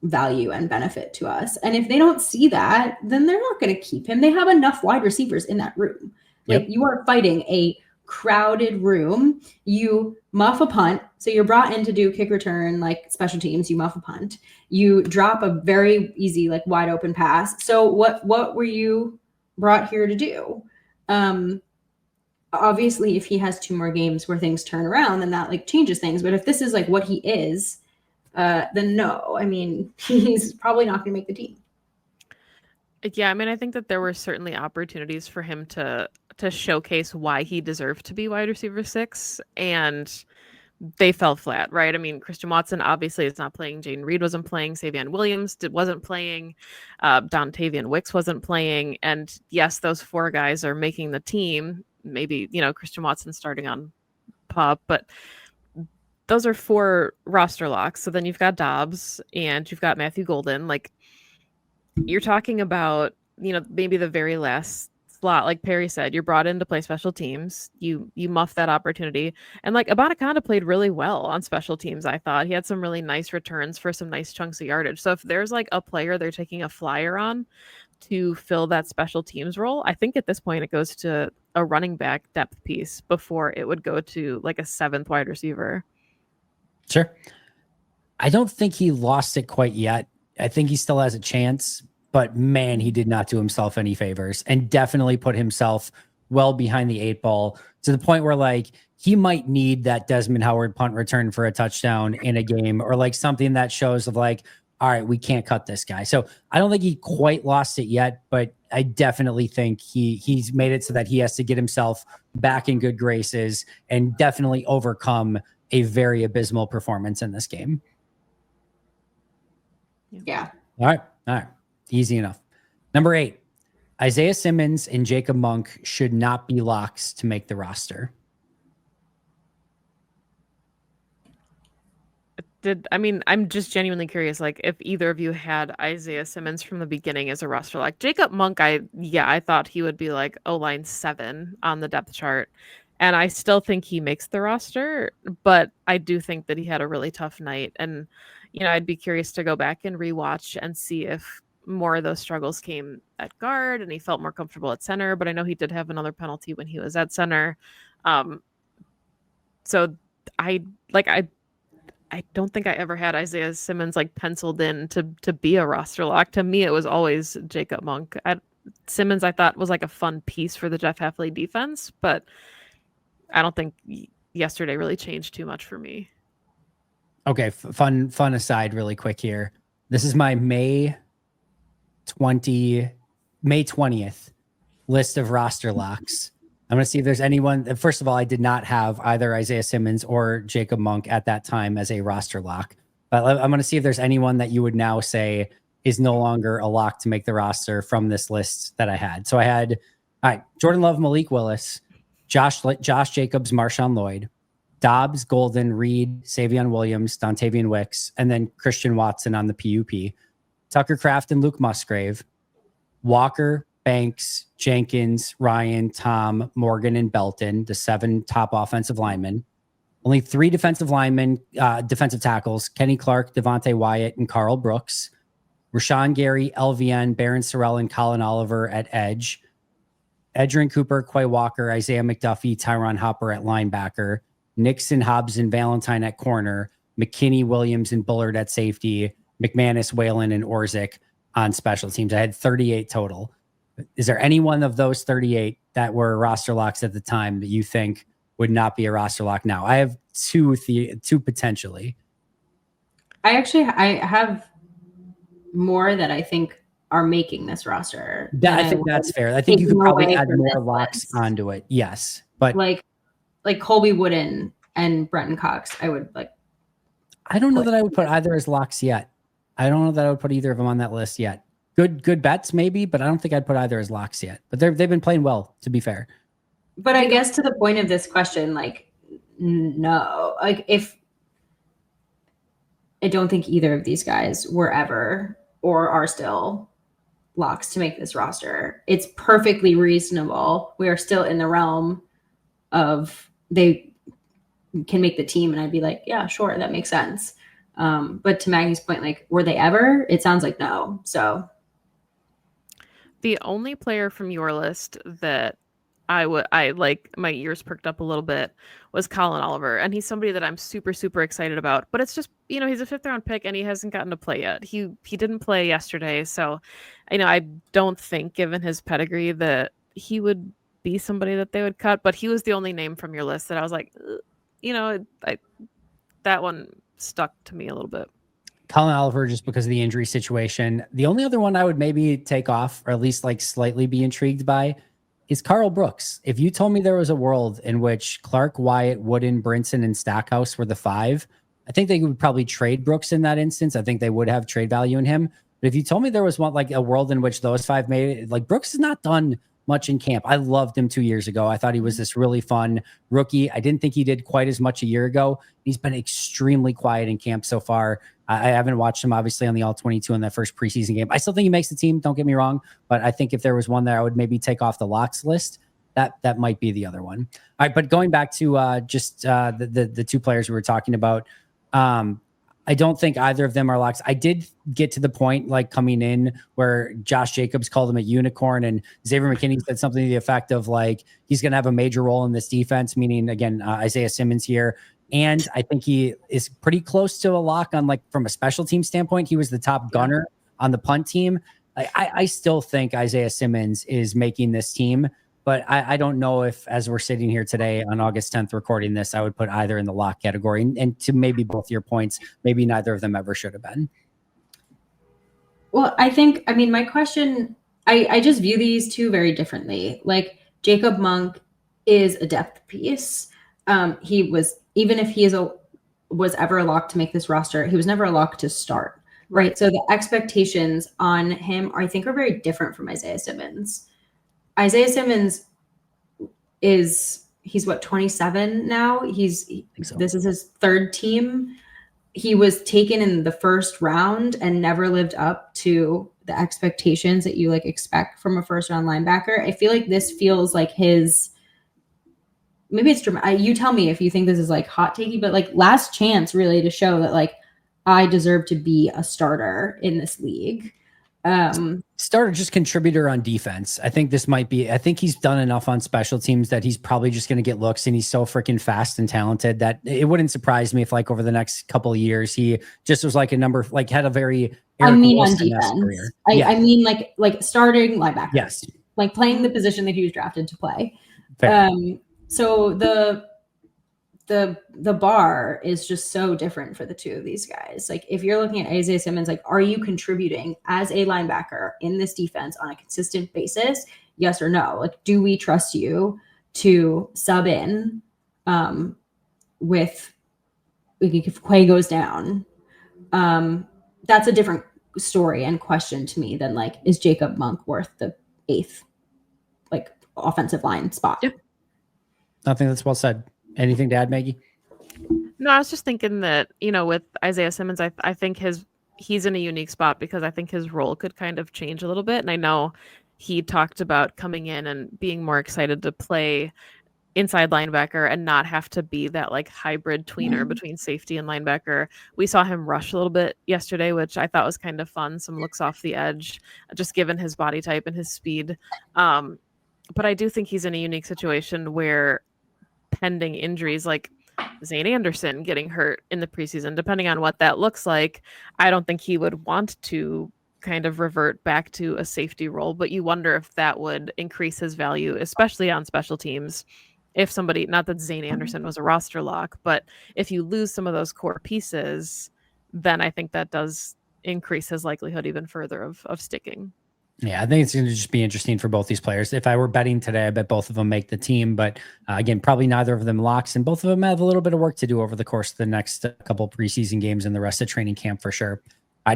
value and benefit to us. And if they don't see that, then they're not going to keep him. They have enough wide receivers in that room. Yep. You are fighting a crowded room. You muff a punt. So you're brought in to do kick return, special teams, you muff a punt. You drop a very easy, wide open pass. So what were you brought here to do? Obviously, if he has 2 more games where things turn around, then that changes things. But if this is what he is, then no. I mean, he's probably not going to make the team. Yeah, I think that there were certainly opportunities for him to showcase why he deserved to be wide receiver 6, and they fell flat, right? Christian Watson obviously is not playing. Jaden Reed wasn't playing. Savion Williams wasn't playing. Dontavian Wicks wasn't playing. And yes, those 4 guys are making the team. Maybe, Christian Watson starting on PUP, but those are 4 roster locks. So then you've got Dobbs and you've got Matthew Golden. Like, you're talking about, maybe the very last slot. Like Perri said, you're brought in to play special teams. You muff that opportunity. And like Abanikanda played really well on special teams, I thought. He had some really nice returns for some nice chunks of yardage. So if there's like a player they're taking a flyer on to fill that special teams role, I think at this point it goes to a running back depth piece before it would go to like a 7th wide receiver. Sure. I don't think he lost it quite yet. I think he still has a chance, but man, he did not do himself any favors and definitely put himself well behind the 8 ball to the point where like he might need that Desmond Howard punt return for a touchdown in a game, or like something that shows of like, all right, we can't cut this guy. So I don't think he quite lost it yet, but I definitely think he's made it so that he has to get himself back in good graces and definitely overcome a very abysmal performance in this game. Yeah. All right. Easy enough. Number 8, Isaiah Simmons and Jacob Monk should not be locks to make the roster. I'm just genuinely curious, like if either of you had Isaiah Simmons from the beginning as a roster lock. Jacob Monk, I thought he would be like line 7 on the depth chart. And I still think he makes the roster, but I do think that he had a really tough night. And, I'd be curious to go back and rewatch and see if more of those struggles came at guard and he felt more comfortable at center. But I know he did have another penalty when he was at center. So I don't think I ever had Isaiah Simmons like penciled in to be a roster lock. To me, it was always Jacob Monk. Simmons, I thought, was like a fun piece for the Jeff Hafley defense, but I don't think yesterday really changed too much for me. Okay, fun aside really quick here. This is my May 20th list of roster locks. I'm going to see if there's anyone. First of all, I did not have either Isaiah Simmons or Jacob Monk at that time as a roster lock. But I'm going to see if there's anyone that you would now say is no longer a lock to make the roster from this list that I had. So I had, all right, Jordan Love, Malik Willis, Josh Jacobs, Marshawn Lloyd, Dobbs, Golden, Reed, Savion Williams, Dontavian Wicks, and then Christian Watson on the PUP, Tucker Kraft and Luke Musgrave, Walker, Banks, Jenkins, Ryan, Tom, Morgan, and Belton, the 7 top offensive linemen. Only 3 defensive linemen, defensive tackles, Kenny Clark, Devontae Wyatt, and Carl Brooks. Rashawn Gary, LVN, Barron Sorrell, and Colin Oliver at edge. Edgerrin Cooper, Quay Walker, Isaiah McDuffie, Tyron Hopper at linebacker. Nixon, Hobbs, and Valentine at corner. McKinney, Williams, and Bullard at safety. McManus, Whalen, and Orzik on special teams. I had 38 total. Is there any one of those 38 that were roster locks at the time that you think would not be a roster lock now? I have two potentially. I have more that I think are making this roster. I think that's fair. I think you could probably add more locks onto it. Yes. But like Colby Wooden and Brenton Cox, I would like. I don't know that I would put either as locks yet. I don't know that I would put either of them on that list yet. Good bets maybe, but I don't think I'd put either as locks yet. But they've been playing well, to be fair. But I guess to the point of this question, like, no, like if I don't think either of these guys were ever or are still locks to make this roster. It's perfectly reasonable. We are still in the realm of they can make the team, and I'd be like, yeah, sure, that makes sense. But to Maggie's point, like, were they ever? It sounds like no. So the only player from your list that I like, my ears perked up a little bit, was Colin Oliver, and he's somebody that I'm super, super excited about. But it's just, he's a 5th round pick and he hasn't gotten to play yet. He didn't play yesterday, so I don't think, given his pedigree, that he would be somebody that they would cut. But he was the only name from your list that I was like, that one stuck to me a little bit. Colin Oliver, just because of the injury situation. The only other one I would maybe take off, or at least like slightly be intrigued by, is Carl Brooks. If you told me there was a world in which Clark, Wyatt, Wooden, Brinson, and Stackhouse were the 5, I think they would probably trade Brooks in that instance. I think they would have trade value in him. But if you told me there was one, like a world in which those 5 made it, like Brooks has not done much in camp. I loved him 2 years ago. I thought he was this really fun rookie. I didn't think he did quite as much a year ago. He's been extremely quiet in camp so far. I haven't watched him obviously on the All-22 in that first preseason game. I still think he makes the team. Don't get me wrong, but I think if there was one that I would maybe take off the locks list, that might be the other one. All right, but going back to just the two players we were talking about, I don't think either of them are locks. I did get to the point like coming in where Josh Jacobs called him a unicorn, and Xavier McKinney said something to the effect of like he's going to have a major role in this defense, meaning again Isaiah Simmons here. And I think he is pretty close to a lock on like from a special team standpoint. He was the top gunner on the punt team. I still think Isaiah Simmons is making this team. But I don't know if, as we're sitting here today on August 10th recording this, I would put either in the lock category. And to maybe both your points, maybe neither of them ever should have been. Well, I mean, my question, I just view these two very differently. Like Jacob Monk is a depth piece. He was, even if he was ever a lock to make this roster, he was never a lock to start, right? So the expectations on him, I think, are very different from Isaiah Simmons. Isaiah Simmons he's what, 27 now? This is his third team. He was taken in the first round and never lived up to the expectations that you like expect from a first round linebacker. I feel like this feels like his, maybe it's dramatic. You tell me if you think this is like hot takey, but like last chance really to show that like I deserve to be a starter in this league. Starter, just contributor on defense. I think he's done enough on special teams that he's probably just going to get looks, and he's so freaking fast and talented that it wouldn't surprise me if like over the next couple of years, he just was like a number, like had a very, on defense. I mean like starting linebacker. Yes. Like playing the position that he was drafted to play. So the bar is just so different for the two of these guys. Like if you're looking at Isaiah Simmons, like, are you contributing as a linebacker in this defense on a consistent basis? Yes or no? Like, do we trust you to sub in with if Quay goes down? That's a different story and question to me than like, is Jacob Monk worth the 8th like offensive line spot? Yeah. I think that's well said. Anything to add, Maggie? No, I was just thinking that, with Isaiah Simmons, I think he's in a unique spot because I think his role could kind of change a little bit. And I know he talked about coming in and being more excited to play inside linebacker and not have to be that like hybrid tweener between safety and linebacker. We saw him rush a little bit yesterday, which I thought was kind of fun. Some looks off the edge, just given his body type and his speed. But I do think he's in a unique situation where pending injuries like Zane Anderson getting hurt in the preseason, depending on what that looks like, I don't think he would want to kind of revert back to a safety role, but you wonder if that would increase his value, especially on special teams. If somebody, not that Zane Anderson was a roster lock, but if you lose some of those core pieces, then I think that does increase his likelihood even further of sticking. Yeah, I think it's going to just be interesting for both these players. If I were betting today, I bet both of them make the team. But again, probably neither of them locks, and both of them have a little bit of work to do over the course of the next couple preseason games and the rest of training camp for sure.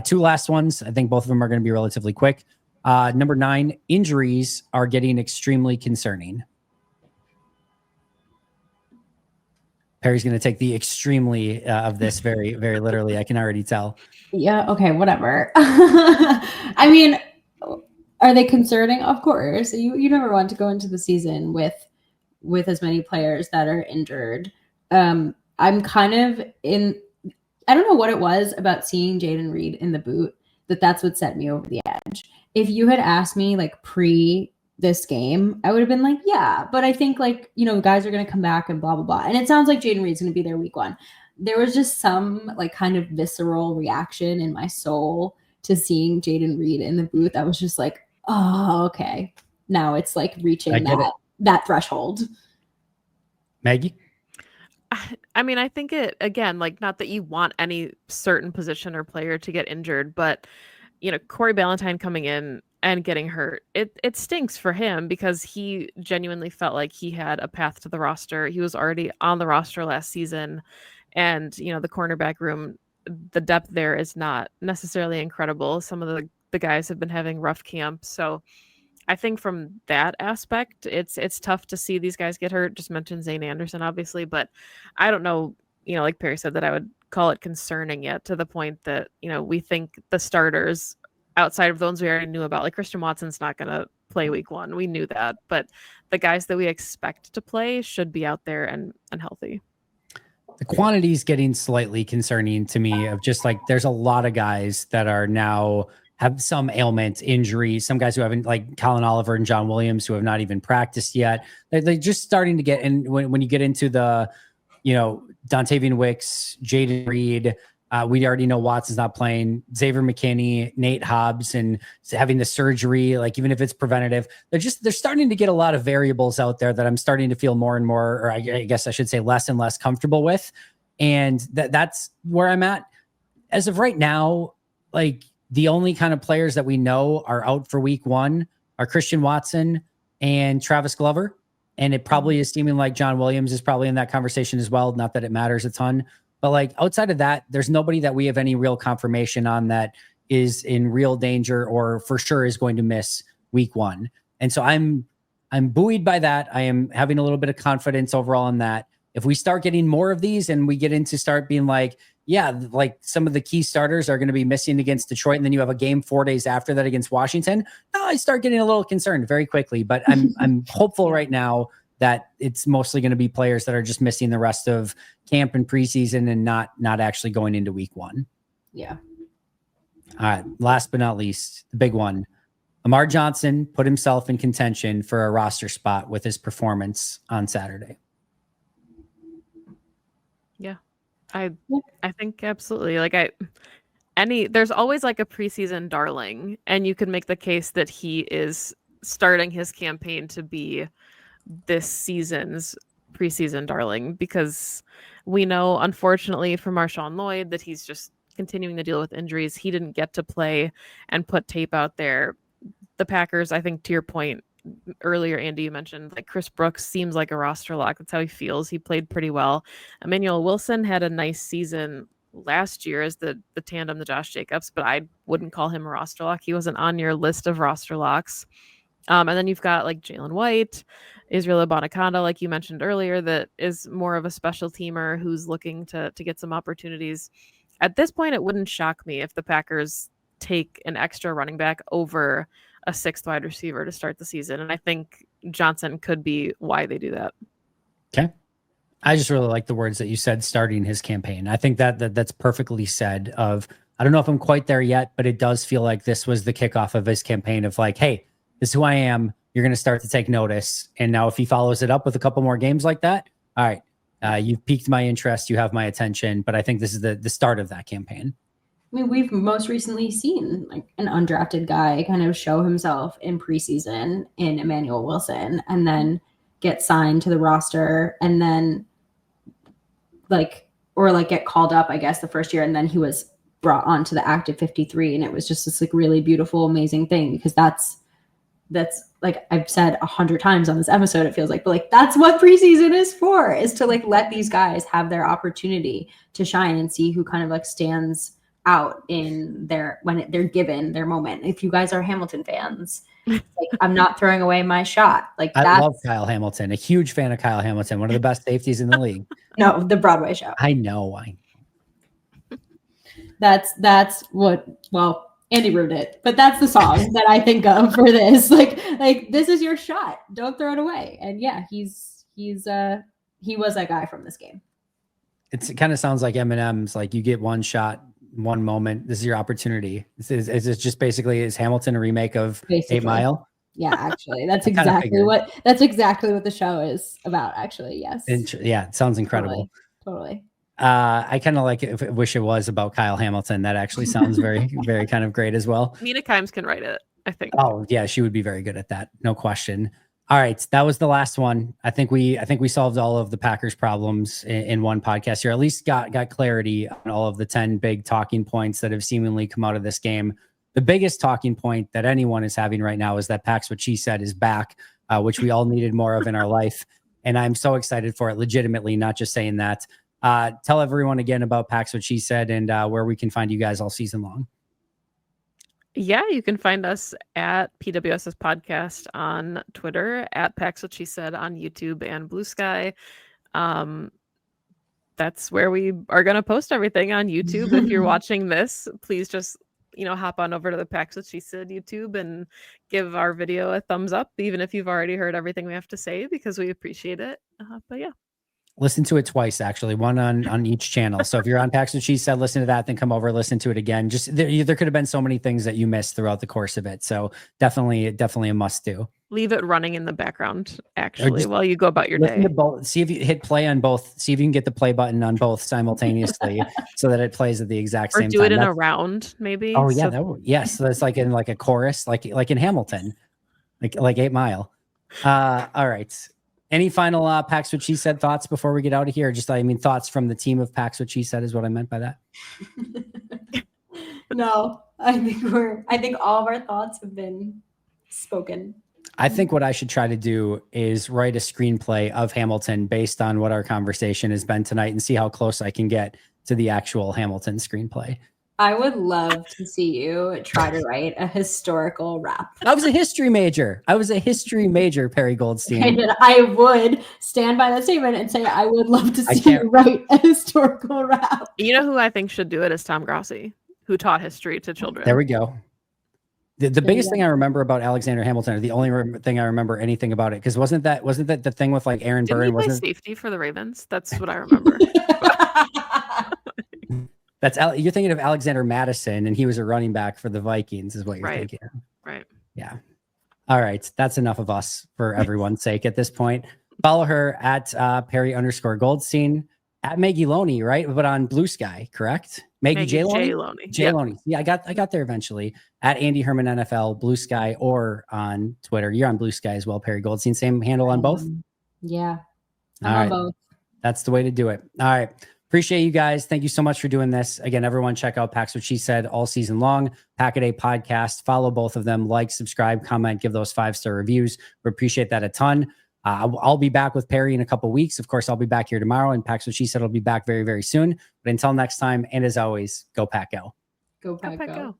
Two last ones. I think both of them are going to be relatively quick. Number 9, injuries are getting extremely concerning. Perri's going to take the extremely of this very, very literally. I can already tell. Yeah. Okay. Whatever. I mean, are they concerning? Of course. You never want to go into the season with as many players that are injured. I'm kind of I don't know what it was about seeing Jaden Reed in the boot that's what set me over the edge. If you had asked me like pre this game, I would have been like, yeah, but I think like, guys are going to come back and blah, blah, blah. And it sounds like Jaden Reed's going to be there week 1. There was just some like kind of visceral reaction in my soul to seeing Jaden Reed in the booth. I was just like, oh, okay. Now it's like reaching that threshold. Maggie? I mean, I think it, again, like not that you want any certain position or player to get injured, but, Corey Ballantyne coming in and getting hurt, it stinks for him because he genuinely felt like he had a path to the roster. He was already on the roster last season. And, the cornerback room, the depth there is not necessarily incredible. Some of the guys have been having rough camps. So I think from that aspect, it's tough to see these guys get hurt. Just mentioned Zane Anderson, obviously, but I don't know, like Perri said, that I would call it concerning yet, to the point that, we think the starters outside of the ones we already knew about, like Christian Watson's not going to play week 1. We knew that, but the guys that we expect to play should be out there and healthy. The quantity is getting slightly concerning to me, of just like, there's a lot of guys that are now have some ailment, injury, some guys who haven't, like Colin Oliver and John Williams, who have not even practiced yet. They're just starting to get, and when you get into the, Dontavian Wicks, Jaden Reed, we already know Watson's not playing, Xavier McKinney, Nate Hobbs, and having the surgery, like even if it's preventative, they're starting to get a lot of variables out there that I'm starting to feel more and more, or I guess I should say less and less comfortable with. And that's where I'm at. As of right now, like the only kind of players that we know are out for week 1 are Christian Watson and Travis Glover. And it probably is seeming like John Williams is probably in that conversation as well. Not that it matters a ton, but like outside of that, there's nobody that we have any real confirmation on that is in real danger or for sure is going to miss week 1. And so I'm buoyed by that. I am having a little bit of confidence overall in that. If we start getting more of these and we get into start being like, yeah, like some of the key starters are going to be missing against Detroit, and then you have a game 4 days after that against Washington, I start getting a little concerned very quickly. But I'm hopeful right now that it's mostly going to be players that are just missing the rest of camp and preseason and not actually going into week 1. Yeah. All right. Last but not least, the big one. Amar Johnson put himself in contention for a roster spot with his performance on Saturday. Yeah. I think absolutely. Like there's always like a preseason darling, and you could make the case that he is starting his campaign to be this season's preseason darling, because we know, unfortunately, for Marshawn Lloyd, that he's just continuing to deal with injuries. He didn't get to play and put tape out there. The Packers, I think, to your point earlier, Andy, you mentioned like Chris Brooks seems like a roster lock. That's how he feels. He played pretty well. Emmanuel Wilson had a nice season last year as the tandem to Josh Jacobs, but I wouldn't call him a roster lock. He wasn't on your list of roster locks. And then you've got like Jalen White, Israel Abanikanda, like you mentioned earlier, that is more of a special teamer who's looking to get some opportunities. At this point, it wouldn't shock me if the Packers take an extra running back over a 6th wide receiver to start the season. And I think Johnson could be why they do that. Okay. I just really like the words that you said, starting his campaign. I think that's perfectly said. I don't know if I'm quite there yet, but it does feel like this was the kickoff of his campaign of like, hey, this is who I am. You're going to start to take notice. And now if he follows it up with a couple more games like that, all right, you've piqued my interest. You have my attention. But I think this is the start of that campaign. I mean, we've most recently seen like an undrafted guy kind of show himself in preseason in Emmanuel Wilson, and then get signed to the roster, and then get called up, I guess, the first year, and then he was brought onto the active 53, and it was just this like really beautiful, amazing thing, because that's like I've said 100 times on this episode, it feels like, but like that's what preseason is for, is to like let these guys have their opportunity to shine and see who kind of like stands out in when they're given their moment. If you guys are Hamilton fans, like I'm not throwing away my shot. Like I love Kyle Hamilton, a huge fan of Kyle Hamilton, one of the best safeties in the league. No, the Broadway show. I know. That's what, well, Andy wrote it, but that's the song that I think of for this. Like this is your shot. Don't throw it away. And yeah, he was that guy from this game. It kind of sounds like Eminem's, like you get one shot, one moment. This is your opportunity. Is it just basically, is Hamilton a remake of 8 Mile? Yeah, actually, that's exactly what the show is about. Actually, yes. Yeah, it sounds incredible. Totally. I kind of like it. Wish it was about Kyle Hamilton. That actually sounds very, very kind of great as well. Mina Kimes can write it, I think. Oh yeah, she would be very good at that. No question. All right, that was the last one. I think we solved all of the Packers problems in one podcast here. At least got clarity on all of the 10 big talking points that have seemingly come out of this game. The biggest talking point that anyone is having right now is that Pax What She Said is back, which we all needed more of in our life. And I'm so excited for it, legitimately, not just saying that. Tell everyone again about Pax What She Said and where we can find you guys all season long. Yeah, you can find us at PWSS Podcast on Twitter, at Pax What She Said on YouTube and Blue Sky. That's where we are going to post everything on YouTube. If you're watching this, please just, hop on over to the Pax What She Said YouTube and give our video a thumbs up, even if you've already heard everything we have to say, because we appreciate it. But yeah. Listen to it twice, actually, one on each channel. So if you're on Pax What She Said, listen to that, then come over, listen to it again. Just there could have been so many things that you missed throughout the course of it. So definitely a must do. Leave it running in the background, actually, while you go about your day. See if you hit play on both. See if you can get the play button on both simultaneously so that it plays at the exact same time. Or do it in a round, maybe. Oh yeah, yes. So that's like in like a chorus, like in Hamilton, like 8 Mile. All right. Any final Pax What She Said thoughts before we get out of here? Just, thoughts from the team of Pax What She Said is what I meant by that. No, I think all of our thoughts have been spoken. I think what I should try to do is write a screenplay of Hamilton based on what our conversation has been tonight and see how close I can get to the actual Hamilton screenplay. I would love to see you try to write a historical rap. I was a history major, Perri Goldstein. And I would stand by that statement and say, I would love to see you write a historical rap. You know who I think should do it is Tom Grossi, who taught history to children. There we go. The biggest thing I remember about Alexander Hamilton, or the only thing I remember anything about it, because wasn't that the thing with like Aaron Burr? Didn't he play safety for the Ravens? That's what I remember. You're thinking of Alexander Madison, and he was a running back for the Vikings, is what you're thinking. Right. Yeah. All right. That's enough of us for everyone's sake at this point. Follow her at Perri_Goldstein, at Maggie Loney, right? But on Blue Sky, correct? Maggie J. Loney. J. Loney. Yeah, I got there eventually. At Andy Herman NFL, Blue Sky, or on Twitter. You're on Blue Sky as well, Perri Goldstein. Same handle on both? Yeah. I'm on both. That's the way to do it. All right. Appreciate you guys. Thank you so much for doing this. Again, everyone check out Pax What She Said all season long. Pack-A-Day podcast. Follow both of them. Like, subscribe, comment, give those 5-star reviews. We appreciate that a ton. I'll be back with Perri in a couple weeks. Of course, I'll be back here tomorrow, and Pax What She Said will be back very, very soon. But until next time, and as always, go Pack Go. Go Pack Go.